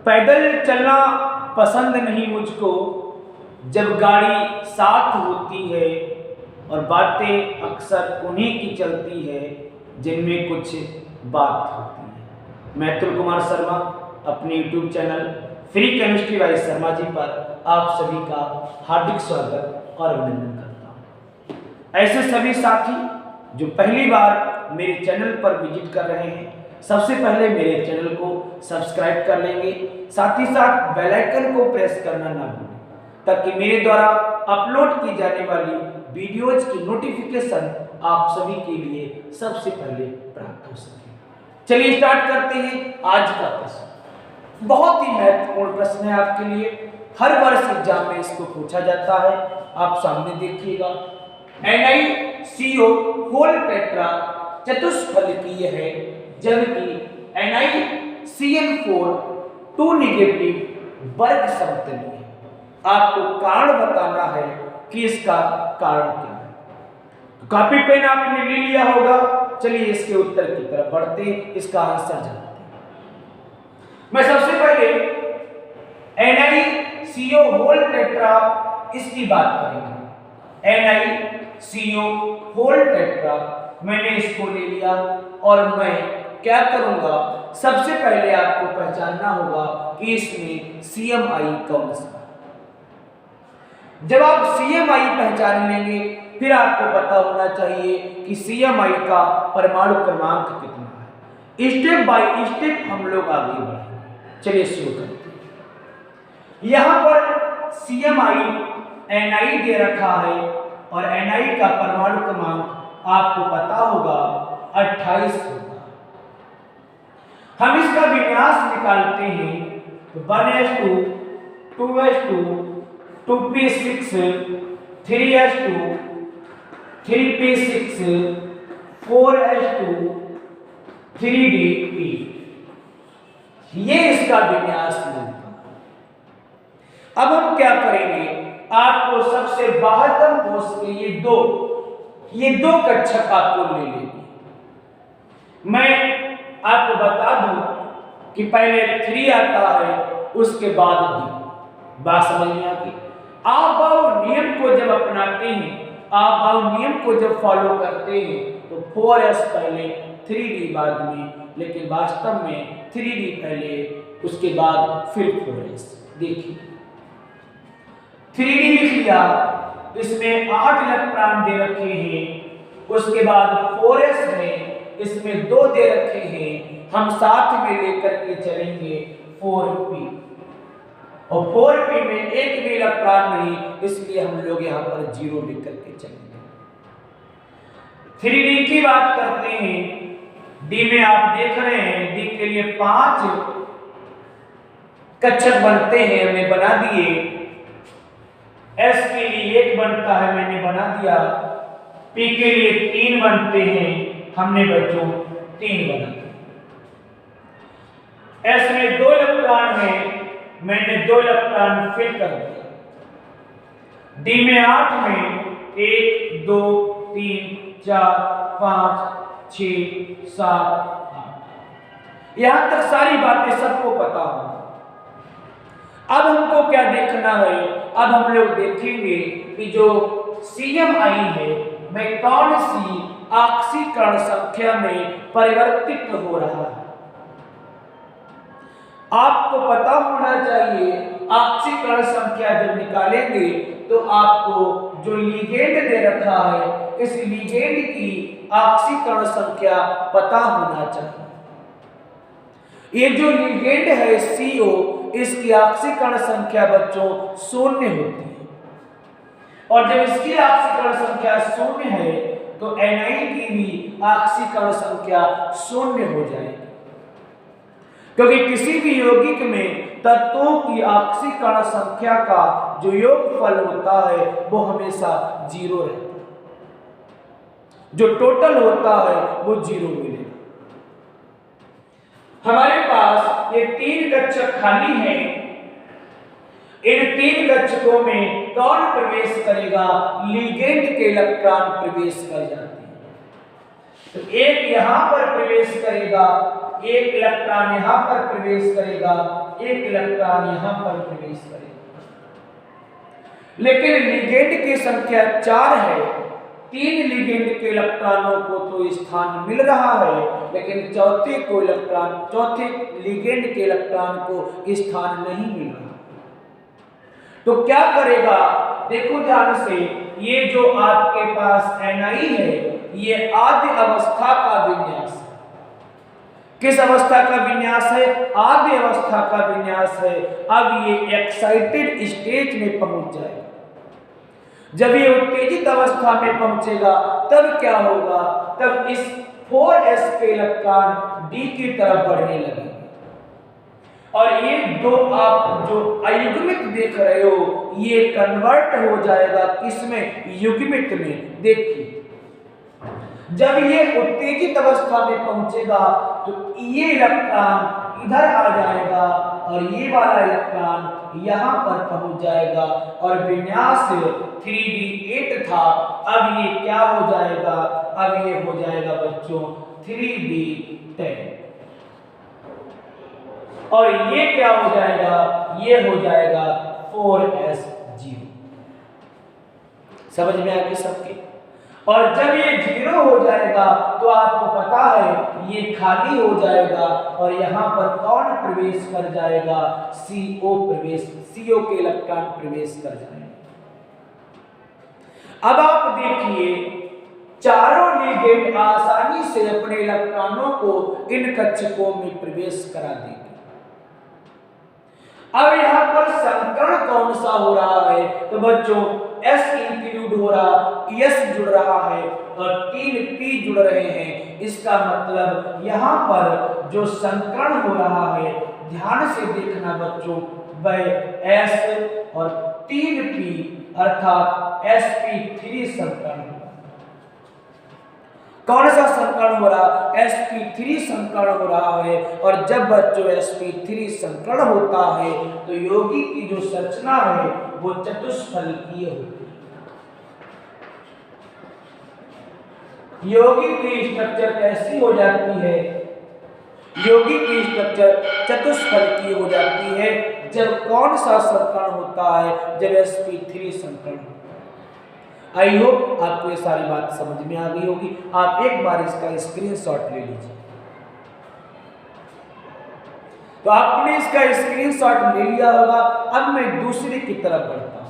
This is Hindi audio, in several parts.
पैदल चलना पसंद नहीं मुझको, जब गाड़ी साथ होती है, और बातें अक्सर उन्हीं की चलती है जिनमें कुछ बात होती है। मैं अतुल कुमार शर्मा अपने YouTube channel free chemistry by Sharma ji पर आप सभी का हार्दिक स्वागत और अभिनंदन करता हूँ। ऐसे सभी साथी जो पहली बार मेरे चैनल पर विजिट कर रहे हैं, सबसे पहले मेरे चैनल को सब्सक्राइब कर लेंगे, साथ ही साथ बेल आइकन को प्रेस करना ना भूलें, ताकि मेरे द्वारा अपलोड की जाने वाली वीडियोज की नोटिफिकेशन आप सभी के लिए सबसे पहले प्राप्त हो सके। चलिए स्टार्ट करते हैं आज का प्रश्न। बहुत ही महत्वपूर्ण प्रश्न है आपके लिए, हर वर्ष एग्जाम में इसको पूछा जाता है। आप सामने देखिएगा, NiCO होल टेट्रा चतुष्फलकीय है, जबकि NiCl4 2 नेगेटिव वर्ग समतलीय है। आपको कारण बताना है कि इसका कारण क्या है। तो कॉपी पेन आपने ले लिया होगा, चलिए इसके उत्तर की तरफ बढ़ते हैं, इसका आंसर जानते हैं। मैं सबसे पहले NiCO होल टेट्रा इसकी बात करेंगे। NiCO होल टेट्रा मैंने इसको ले लिया और मैं क्या करूंगा, सबसे पहले आपको पहचानना होगा कि इसमें CMI कौन सा। जब आप CMI पहचान लेंगे, फिर आपको पता होना चाहिए कि CMI का परमाणु क्रमांक कितना है। स्टेप बाय स्टेप हम लोग आगे बढ़ेंगे। चलिए शुरू करते हैं। यहां पर CMI Ni दे रखा है और Ni का परमाणु क्रमांक आपको पता होगा 28 होगा। हम इसका विन्यास निकालते हैं तो 1s2 2s2 2p6 3s2 3p6 4s2 3d8, ये इसका विन्यास मिलता है। अब हम क्या करेंगे, आपको सबसे बाहरतम कोष के ये दो कक्षक आपको ले लेंगे। मैं आपको बता दूं कि पहले 3 आता है, उसके बाद D। बात समझ में आती। आबाव नियम को जब अपनाते हैं, आबाव नियम को जब फॉलो करते हैं, तो 4s पहले 3d बाद में, लेकिन वास्तव में 3d पहले उसके बाद फिर 4s। देखिए 3d लिख लिया, इसमें 8 इलेक्ट्रॉन दे रखे हैं, उसके बाद 4s में इसमें 2 दे रखे हैं, हम साथ में लेकर के चलेंगे 4p, और 4p में एक भी इलेक्ट्रॉन नहीं, इसलिए हम लोग यहां पर 0 लेकर के चलेंगे। 3d की बात करते हैं, D में आप देख रहे हैं D के लिए 5 कक्षक बनते हैं, हमने बना दिए। S के लिए 1 बनता है, मैंने बना दिया। P के लिए 3 बनते हैं, हमने बच्चों 3 बना दिए। S में 2 इलेक्ट्रॉन है, मैंने 2 इलेक्ट्रॉन फिल कर दिया। D में 8 में 1 2 3 4 5 6 7 8, यहां तक सारी बातें सबको पता हो। अब हमको क्या देखना है, अब हम लोग देखेंगे कि जो CMI है वह कौन सी ऑक्सीकरण संख्या में परिवर्तित हो रहा है। आपको पता होना चाहिए, ऑक्सीकरण संख्या जब निकालेंगे तो आपको जो लिगेंड दे रखा है, इस लिगेंड की ऑक्सीकरण संख्या पता होना चाहिए। ये जो लिगेंड है CO, इसकी ऑक्सीकरण संख्या बच्चों 0 होती है, और जब इसकी ऑक्सीकरण संख्या 0 है तो Ni की भी ऑक्सीकरण संख्या 0 हो जाएगी, क्योंकि किसी भी यौगिक में तत्वों की ऑक्सीकरण संख्या का जो योगफल होता है वो हमेशा 0 रहता है, जो टोटल होता है वो 0 मिलेगा। हमारे पास ये 3 कक्षक खाली हैं, इन 3 कक्षकों में कौन प्रवेश करेगा, लिगेंड के इलेक्ट्रॉन प्रवेश कर जाते हैं। तो एक यहां पर प्रवेश करेगा, एक इलेक्ट्रॉन यहां पर प्रवेश करेगा, एक इलेक्ट्रॉन यहां पर प्रवेश करेगा। लेकिन लिगेंड की संख्या 4 है, 3 लिगेंड के इलेक्ट्रॉनों को तो स्थान मिल रहा है, लेकिन चौथे लिगेंड के इलेक्ट्रॉन को स्थान नहीं मिल रहा। तो क्या करेगा, देखो ध्यान से, ये जो आपके पास Ni है, ये आद्य अवस्था का विन्यास है। किस अवस्था का विन्यास है? आद्य अवस्था का विन्यास है। अब ये एक्साइटेड स्टेज में पहुंच जाएगा। जब ये उत्तेजित अवस्था में पहुंचेगा तब क्या होगा? तब इस 4s के इलेक्ट्रॉन d की तरफ बढ़ने लगेंगे और ये दो आप जो अयुग्मित देख रहे हो, ये कन्वर्ट हो जाएगा किसमें? युग्मित में। देखिए, जब ये उत्तेजित अवस्था में पहुंचेगा तो ये इलेक्ट्रॉन इधर आ जाएगा और ये वाला इलेक्ट्रॉन यहां पर पहुंच जाएगा और विन्यास 3d8 था, अब ये क्या हो जाएगा? अब ये हो जाएगा बच्चों 3d10 और ये क्या हो जाएगा? ये हो जाएगा 4s0। समझ में आ गई सबके? और जब ये 0 हो जाएगा तो आपको पता है ये खाली हो जाएगा और यहां पर कौन प्रवेश कर जाएगा? CO के इलेक्ट्रॉन प्रवेश कर जाएगा। अब आप देखिए, चारों लिगेंड आसानी से अपने इलेक्ट्रॉनों को इन कक्षकों में प्रवेश करा देंगे। अब यहां पर संकरण कौन सा हो रहा है? तो बच्चों S इंक्लूड हो रहा, S जुड़ रहा है और 3 P जुड़ रहे हैं। इसका मतलब यहां पर जो संकरण हो रहा है, ध्यान से देखना बच्चों, वह S और 3 P अर्थात sp3 संकरण। कौन सा संकरण हो रहा? sp3 संकरण हो रहा है। और जब बच्चों sp3 संकरण होता है तो यौगिक की जो संरचना है वो चतुष्फलकीय होती है। यौगिक की स्ट्रक्चर कैसी हो जाती है? यौगिक की स्ट्रक्चर चतुष्फलकीय हो जाती है जब कौन सा संकरण होता है? जब sp3 संकरण होता है। आई होप आपको ये सारी बात समझ में आ गई होगी। आप एक बार इसका स्क्रीनशॉट ले लीजिए। तो आपने इसका स्क्रीनशॉट ले लिया होगा। अब मैं दूसरे की तरफ बढ़ता हूं।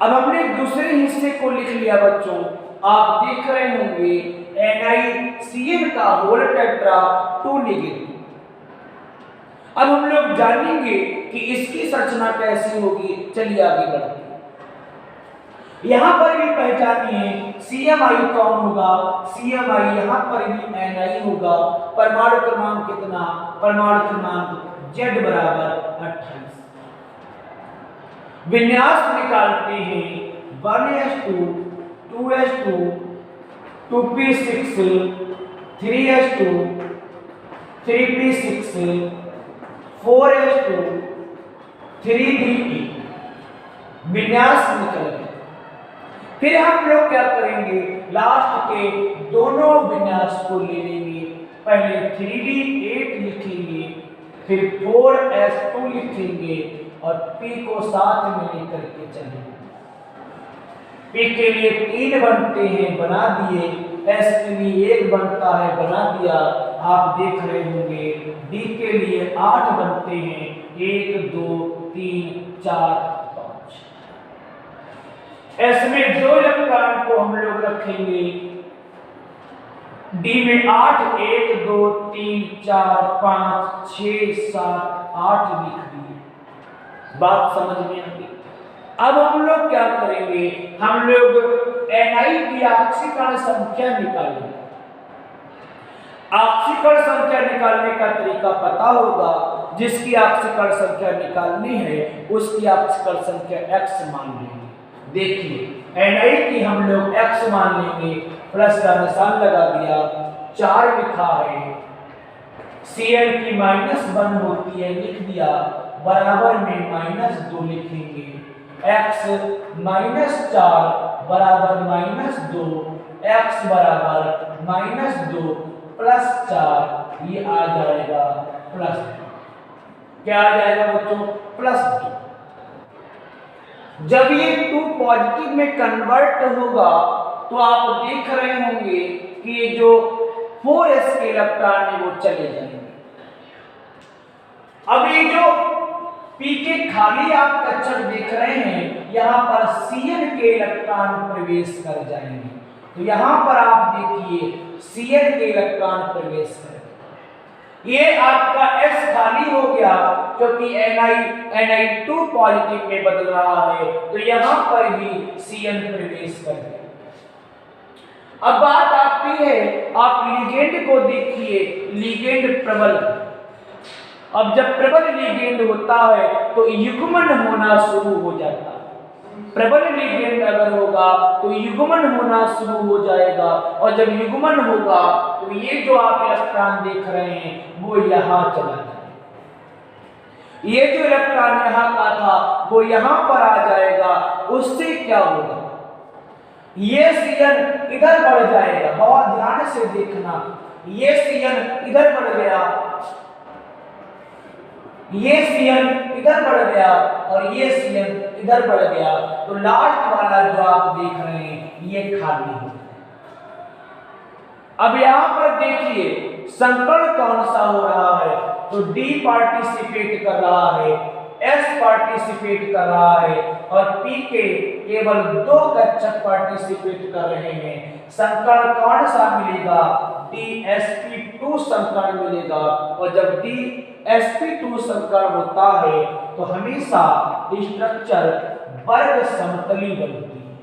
अब हमने दूसरे हिस्से को लिख लिया बच्चों। आप देख रहे होंगे NiCN का होल टेट्रा 2 नेगेटिव। अब हम लोग जानेंगे कि इसकी संरचना कैसी होगी। चलिए आगे बढ़ते हैं। यहां पर भी पहचानिए CMI कौन होगा? CMI यहां पर भी Ni होगा। परमाणु क्रमांक कितना? परमाणु क्रमांक Z बराबर 28। विन्यास निकालते हैं 1s2 2s2 2p6 3s2 3p6 4s2 3d8 विन्यास निकल गया। फिर हम लोग क्या करेंगे? लास्ट के दोनों विन्यास को ले लेंगे। पहले 3d8 लिखेंगे, फिर 4s2 लिखेंगे और p को साथ में लेकर के चलेंगे। p के लिए 3 बनते हैं, बना दिए। s के लिए 1 बनता है, बना दिया। आप देख रहे होंगे d के लिए 8 बनते हैं, 1 2 3 4 5। s में 2 इलेक्ट्रॉन को हम लोग रखेंगे। d में 8 1 2 3 4 5 6 7 8 लिख दिए। बात समझ में आ गई? अब हम लोग क्या करेंगे? हम लोग Ni की ऑक्सीकरण संख्या निकालेंगे। ऑक्सीकरण संख्या निकालने का तरीका पता होगा। जिसकी ऑक्सीकरण संख्या निकालनी है उसकी ऑक्सीकरण संख्या x मान लेंगे। देखिए Ni की हम लोग x मान लेंगे, प्लस का निशान लगा दिया, 4 लिखा है। Cl की -1 होती है, लिख दिया, बराबर में -2 लिखेंगे। x -4 बराबर -2, x बराबर -2 प्लस 4, ये आ जाएगा +2। क्या आ जाएगा बच्चों? +2। जब ये 2 पॉजिटिव में कन्वर्ट होगा तो आप देख रहे होंगे कि जो 4s के इलेक्ट्रॉन है वो चले जाएंगे। अब ये जो p के खाली आप कक्षक देख रहे हैं, यहां पर Cn के इलेक्ट्रॉन प्रवेश कर जाएंगे। तो यहां पर आप देखिए Cn के इलेक्ट्रॉन प्रवेश करेंगे। ये आपका S खाली हो गया क्योंकि Ni2 पॉजिटिव में बदल रहा है, तो यहां पर भी Cn प्रवेश कर गया। अब बात आती है, आप लिगेंड को देखिए, लिगेंड प्रबल। अब जब प्रबल लिगेंड होता है तो युग्मन होना शुरू हो जाता है। प्रबल लिगेंड अगर होगा तो युग्मन होना शुरू हो जाएगा, और जब युग्मन होगा तो ये जो आप इलेक्ट्रॉन देख रहे हैं वो यहां चला जाएगा। ये जो इलेक्ट्रॉन यहां का था वो यहां पर आ जाएगा। उससे क्या होगा? ये Cn इधर बढ़ जाएगा। बहुत ध्यान से देखना, ये Cn इधर बढ़ गया, ये Cn इधर बढ़ गया और ये Cn इधर बढ़ गया, तो लास्ट वाला जो आप देख रहे हैं ये खाली है। अब यहां पर देखिए संकर्ण कौन सा हो रहा है, तो D पार्टिसिपेट कर रहा है, S पार्टिसिपेट कर रहा है और P के केवल 2 कक्षक पार्टिसिपेट कर रहे हैं। संकर्ण कौन सा मिलेगा? DsP2 संकर्ण मिलेगा, और जब DsP2 संकर्ण होता है तो हमेशा स्ट्रक्चर वर्ग समतली बनती है।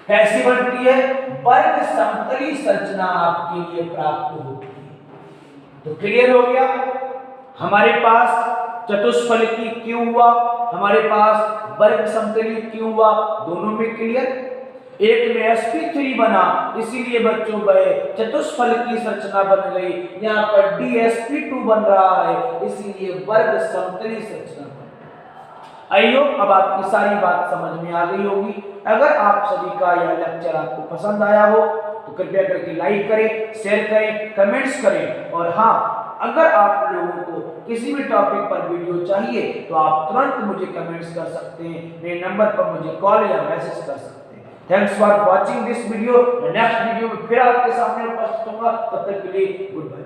कैसी बनती है? वर्ग समतली संरचना आपके लिए प्राप्त होती है। तो क्लियर हो गया? हमारे पास चतुष्फलकी क्यों हुआ, हमारे पास वर्ग समतली क्यों हुआ, दोनों में क्लियर। एक में sp3 बना, इसीलिए बच्चों चतुष्फलकी संरचना बन गई। यहाँ पर dsp2 बन रहा है, इसीलिए वर्ग समतली संरचना बन गई। आई होप अब आपकी सारी बात समझ में आ गई होगी। अगर आप सभी का यह लेक्चर आपको पसंद आया हो तो कृपया करके लाइक करें, शेयर करें, कमेंट्स करें, और हाँ, अगर आप लोगों को किसी भी टॉपिक पर वीडियो चाहिए तो आप तुरंत मुझे कमेंट्स कर सकते हैं, मेरे नंबर पर मुझे कॉल या मैसेज कर सकते हैं। Thanks for watching this video. Next video में फिर आपके सामने उपस्थित होगा, तब तक के लिए गुड बाय।